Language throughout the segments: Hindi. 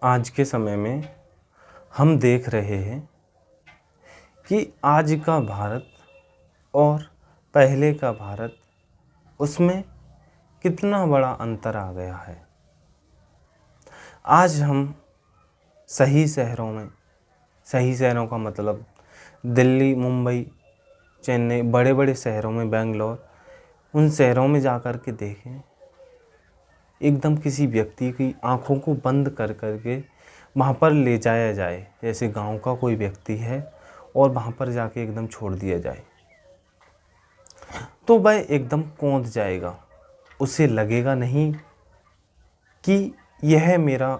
आज के समय में हम देख रहे हैं कि आज का भारत और पहले का भारत, उसमें कितना बड़ा अंतर आ गया है। आज हम सही शहरों का मतलब दिल्ली, मुंबई, चेन्नई, बड़े बड़े शहरों में, बेंगलोर, उन शहरों में जा कर के देखें, एकदम किसी व्यक्ति की आंखों को बंद कर के वहाँ पर ले जाया जाए। जैसे गांव का कोई व्यक्ति है और वहाँ पर जाके एकदम छोड़ दिया जाए, तो वह एकदम कौंध जाएगा। उसे लगेगा नहीं कि यह मेरा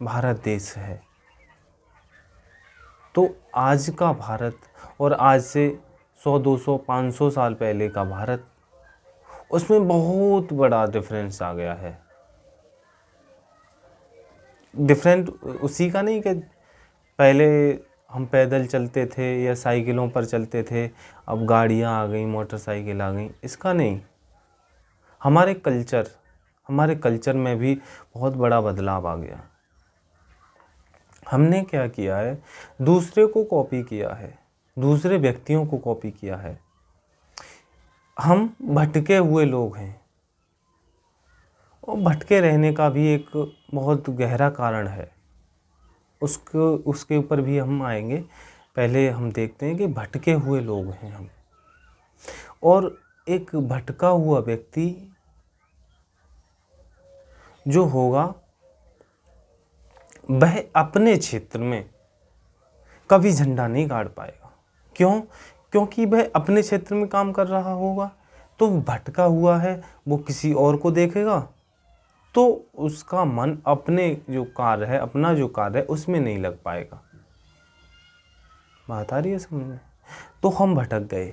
भारत देश है। तो आज का भारत और आज से 100, 200, 500 साल पहले का भारत, उसमें बहुत बड़ा डिफरेंस आ गया है। डिफरेंट उसी का नहीं कि पहले हम पैदल चलते थे या साइकिलों पर चलते थे, अब गाड़ियाँ आ गई, मोटरसाइकिल आ गई, इसका नहीं। हमारे कल्चर में भी बहुत बड़ा बदलाव आ गया। हमने क्या किया है, दूसरे को कॉपी किया है, दूसरे व्यक्तियों को कॉपी किया है। हम भटके हुए लोग हैं, और भटके रहने का भी एक बहुत गहरा कारण है। उसके ऊपर भी हम आएंगे। पहले हम देखते हैं कि भटके हुए लोग हैं हम, और एक भटका हुआ व्यक्ति जो होगा, वह अपने क्षेत्र में कभी झंडा नहीं गाड़ पाएगा। क्यों? क्योंकि वह अपने क्षेत्र में काम कर रहा होगा। तो भटका हुआ है, वो किसी और को देखेगा तो उसका मन अपना जो कार्य है उसमें नहीं लग पाएगा। बात आ रही है समझ में? तो हम भटक गए,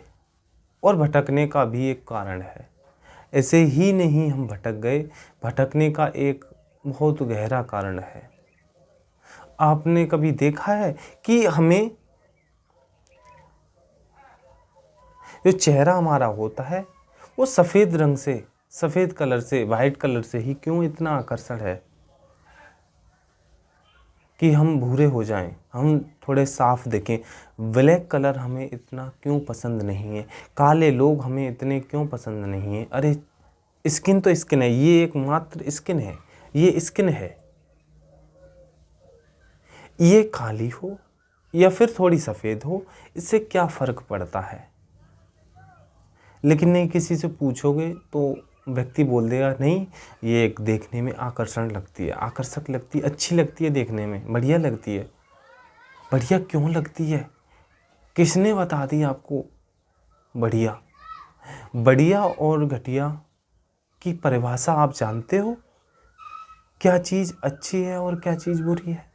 और भटकने का भी एक कारण है। ऐसे ही नहीं हम भटक गए, भटकने का एक बहुत गहरा कारण है। आपने कभी देखा है कि हमें जो चेहरा हमारा होता है वो सफ़ेद कलर से, वाइट कलर से ही क्यों इतना आकर्षण है कि हम भूरे हो जाएं, हम थोड़े साफ दिखें? ब्लैक कलर हमें इतना क्यों पसंद नहीं है? काले लोग हमें इतने क्यों पसंद नहीं है? अरे स्किन तो स्किन है, ये एकमात्र स्किन है, ये स्किन है। ये काली हो या फिर थोड़ी सफ़ेद हो, इससे क्या फ़र्क पड़ता है? लेकिन नहीं, किसी से पूछोगे तो व्यक्ति बोल देगा, नहीं ये एक देखने में आकर्षक लगती है, अच्छी लगती है, देखने में बढ़िया लगती है। बढ़िया क्यों लगती है? किसने बता दी आपको बढ़िया और घटिया की परिभाषा आप जानते हो? क्या चीज़ अच्छी है और क्या चीज़ बुरी है?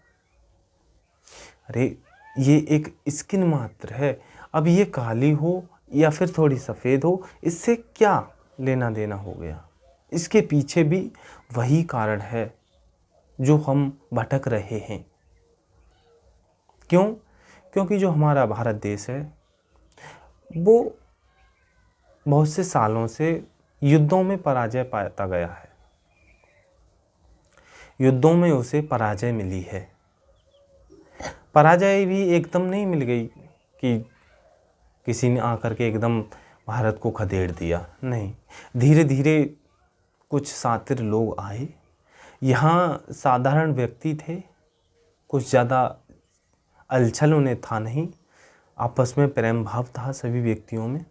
अरे ये एक स्किन मात्र है। अब ये काली हो या फिर थोड़ी सफ़ेद हो, इससे क्या लेना देना हो गया? इसके पीछे भी वही कारण है जो हम भटक रहे हैं। क्यों? क्योंकि जो हमारा भारत देश है वो बहुत से सालों से युद्धों में पराजय पाता गया है। युद्धों में उसे पराजय मिली है। पराजय भी एकदम नहीं मिल गई कि किसी ने आकर के एकदम भारत को खदेड़ दिया, नहीं। धीरे धीरे कुछ शातिर लोग आए, यहाँ साधारण व्यक्ति थे, कुछ ज़्यादा अलछल उन्हें था नहीं, आपस में प्रेम भाव था सभी व्यक्तियों में।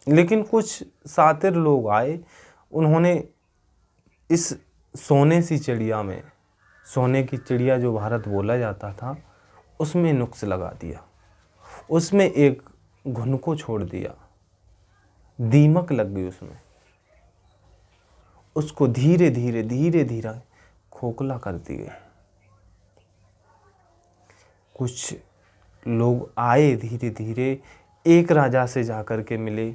लेकिन कुछ शातिर लोग आए, उन्होंने इस सोने की चिड़िया जो भारत बोला जाता था, उसमें नुक्स लगा दिया, उसमें एक घुन को छोड़ दिया, दीमक लग गई उसमें, उसको धीरे धीरे खोखला कर दिए। कुछ लोग आए धीरे धीरे, एक राजा से जाकर के मिले,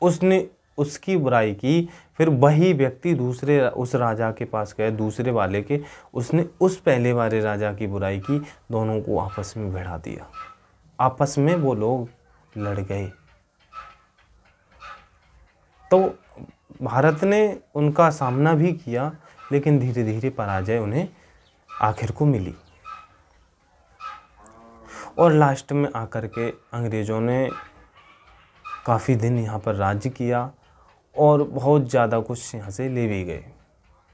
उसने उसकी बुराई की, फिर वही व्यक्ति उस राजा के पास गए, दूसरे वाले के, उसने उस पहले वाले राजा की बुराई की, दोनों को आपस में भिड़ा दिया, आपस में वो लोग लड़ गए। तो भारत ने उनका सामना भी किया, लेकिन धीरे धीरे पराजय उन्हें आखिर को मिली और लास्ट में आकर के अंग्रेज़ों ने काफ़ी दिन यहाँ पर राज्य किया और बहुत ज़्यादा कुछ यहाँ से ले भी गए।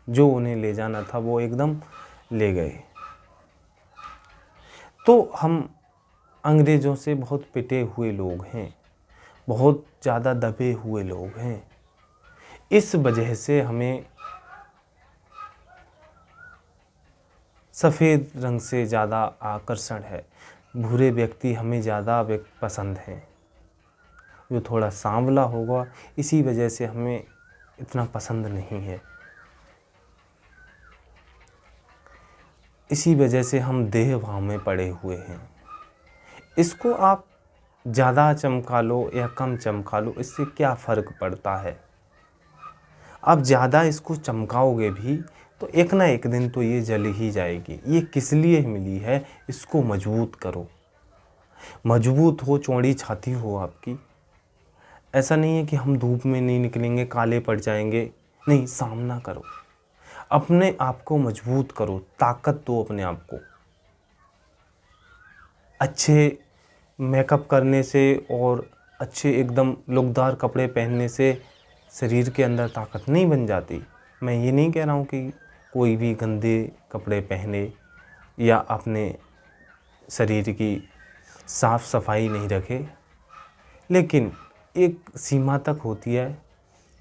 जो उन्हें ले जाना था वो एकदम ले गए। तो हम अंग्रेज़ों से बहुत पिटे हुए लोग हैं, बहुत ज़्यादा दबे हुए लोग हैं। इस वजह से हमें सफ़ेद रंग से ज़्यादा आकर्षण है, भूरे व्यक्ति हमें ज़्यादा पसंद हैं। जो थोड़ा सांवला होगा इसी वजह से हमें इतना पसंद नहीं है। इसी वजह से हम देह भाव में पड़े हुए हैं। इसको आप ज़्यादा चमका लो या कम चमका लो, इससे क्या फ़र्क पड़ता है। आप ज़्यादा इसको चमकाओगे भी तो एक ना एक दिन तो ये जल ही जाएगी। ये किस लिए मिली है, इसको मजबूत करो। मजबूत हो, चौड़ी छाती हो आपकी। ऐसा नहीं है कि हम धूप में नहीं निकलेंगे, काले पड़ जाएंगे। नहीं, सामना करो, अपने आप को मजबूत करो, ताकत दो अपने आप को। अच्छे मेकअप करने से और अच्छे एकदम लुकदार कपड़े पहनने से शरीर के अंदर ताकत नहीं बन जाती। मैं ये नहीं कह रहा हूँ कि कोई भी गंदे कपड़े पहने या अपने शरीर की साफ़ सफाई नहीं रखे, लेकिन एक सीमा तक होती है।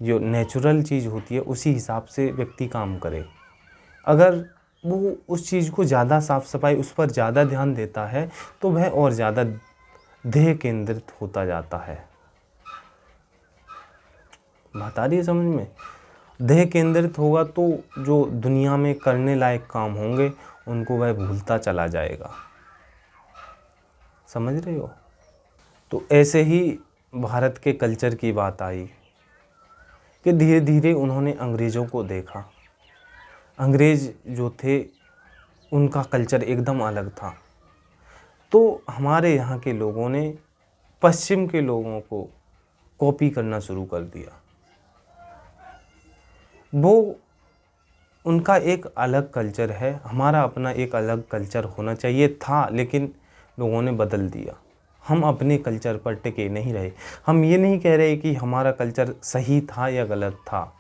जो नेचुरल चीज़ होती है उसी हिसाब से व्यक्ति काम करे। अगर वो उस चीज़ को ज़्यादा साफ़ सफाई, उस पर ज़्यादा ध्यान देता है तो वह और ज़्यादा देह केंद्रित होता जाता है। बात आ रही है समझ में? देह केंद्रित होगा तो जो दुनिया में करने लायक काम होंगे उनको वह भूलता चला जाएगा। समझ रहे हो? तो ऐसे ही भारत के कल्चर की बात आई कि धीरे धीरे उन्होंने अंग्रेज़ों को देखा। अंग्रेज़ जो थे उनका कल्चर एकदम अलग था। तो हमारे यहाँ के लोगों ने पश्चिम के लोगों को कॉपी करना शुरू कर दिया। वो उनका एक अलग कल्चर है, हमारा अपना एक अलग कल्चर होना चाहिए था, लेकिन लोगों ने बदल दिया। हम अपने कल्चर पर टिके नहीं रहे। हम ये नहीं कह रहे कि हमारा कल्चर सही था या गलत था,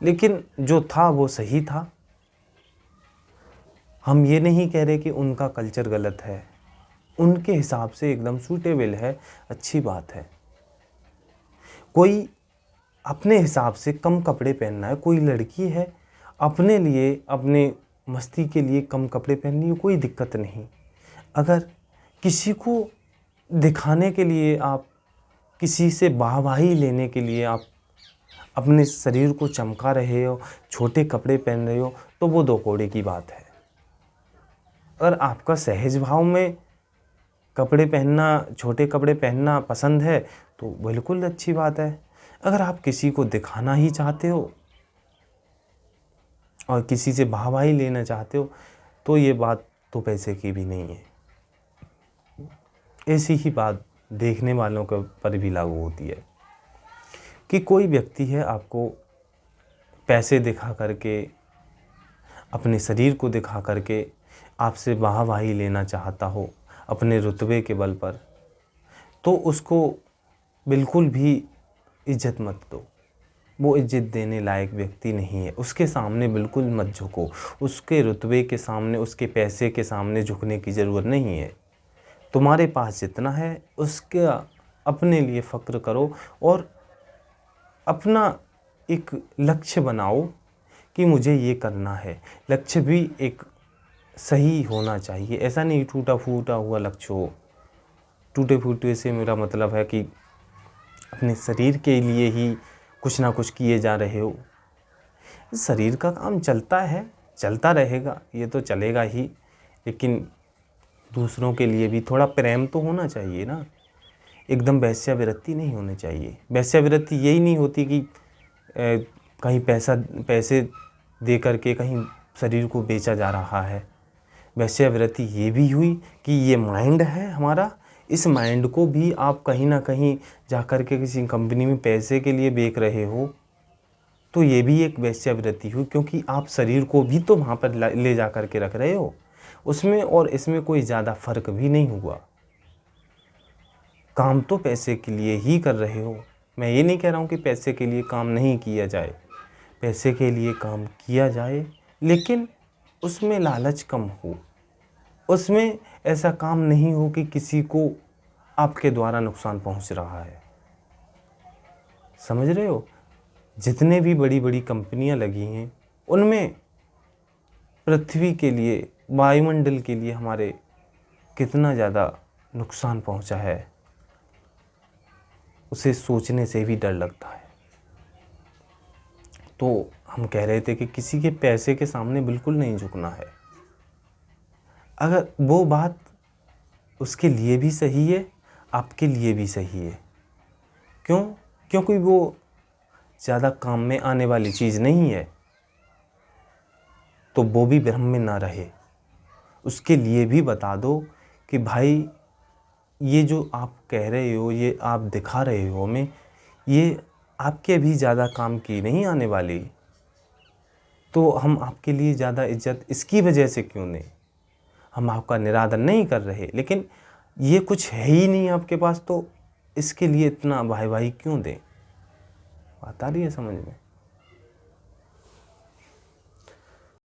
लेकिन जो था वो सही था। हम ये नहीं कह रहे कि उनका कल्चर गलत है, उनके हिसाब से एकदम सूटेबल है, अच्छी बात है। कोई अपने हिसाब से कम कपड़े पहनना है, कोई लड़की है अपने लिए, अपने मस्ती के लिए कम कपड़े पहननी है, कोई दिक्कत नहीं। अगर किसी को दिखाने के लिए, आप किसी से वाहवाही लेने के लिए आप अपने शरीर को चमका रहे हो, छोटे कपड़े पहन रहे हो, तो वो दो कौड़े की बात है। अगर आपका सहज भाव में कपड़े पहनना, छोटे कपड़े पहनना पसंद है तो बिल्कुल अच्छी बात है। अगर आप किसी को दिखाना ही चाहते हो और किसी से वाहवाही लेना चाहते हो तो ये बात तो पैसे की भी नहीं है। ऐसी ही बात देखने वालों के पर भी लागू होती है कि कोई व्यक्ति है आपको पैसे दिखा करके, अपने शरीर को दिखा करके आपसे वाहवाही लेना चाहता हो अपने रुतबे के बल पर, तो उसको बिल्कुल भी इज्जत मत दो। वो इज्जत देने लायक व्यक्ति नहीं है। उसके सामने बिल्कुल मत झुको। उसके रुतबे के सामने, उसके पैसे के सामने झुकने की ज़रूरत नहीं है। तुम्हारे पास जितना है उसके अपने लिए फ़क्र करो और अपना एक लक्ष्य बनाओ कि मुझे ये करना है। लक्ष्य भी एक सही होना चाहिए। ऐसा नहीं टूटा फूटा हुआ लक्ष्य हो। टूटे फूटे से मेरा मतलब है कि अपने शरीर के लिए ही कुछ ना कुछ किए जा रहे हो। शरीर का काम चलता है, चलता रहेगा, ये तो चलेगा ही, लेकिन दूसरों के लिए भी थोड़ा प्रेम तो होना चाहिए ना। एकदम वेश्यावृत्ति नहीं होनी चाहिए। वेश्यावृत्ति यही नहीं होती कि कहीं पैसे दे करके कहीं शरीर को बेचा जा रहा है। वेश्यावृत्ति ये भी हुई कि ये माइंड है हमारा, इस माइंड को भी आप कहीं ना कहीं जा कर के किसी कंपनी में पैसे के लिए बेच रहे हो, तो ये भी एक वेश्यावृत्ति हुई, क्योंकि आप शरीर को भी तो वहाँ पर ले जा कर के रख रहे हो। उसमें और इसमें कोई ज़्यादा फर्क भी नहीं हुआ। काम तो पैसे के लिए ही कर रहे हो। मैं ये नहीं कह रहा हूँ कि पैसे के लिए काम नहीं किया जाए, पैसे के लिए काम किया जाए, लेकिन उसमें लालच कम हो। उसमें ऐसा काम नहीं हो कि किसी को आपके द्वारा नुकसान पहुंच रहा है। समझ रहे हो? जितने भी बड़ी बड़ी कंपनियां लगी हैं उनमें पृथ्वी के लिए, वायुमंडल के लिए हमारे कितना ज़्यादा नुकसान पहुंचा है, उसे सोचने से भी डर लगता है। तो हम कह रहे थे कि किसी के पैसे के सामने बिल्कुल नहीं झुकना है। अगर वो बात उसके लिए भी सही है, आपके लिए भी सही है। क्यों? क्योंकि वो ज़्यादा काम में आने वाली चीज़ नहीं है, तो वो भी भ्रम में ना रहे। उसके लिए भी बता दो कि भाई ये जो आप कह रहे हो, ये आप दिखा रहे हो हमें, ये आपके भी ज़्यादा काम की नहीं आने वाली, तो हम आपके लिए ज़्यादा इज्जत इसकी वजह से क्यों दें? हम आपका निरादर नहीं कर रहे, लेकिन ये कुछ है ही नहीं आपके पास, तो इसके लिए इतना भाई भाई क्यों दें? बात आ रही है समझ में?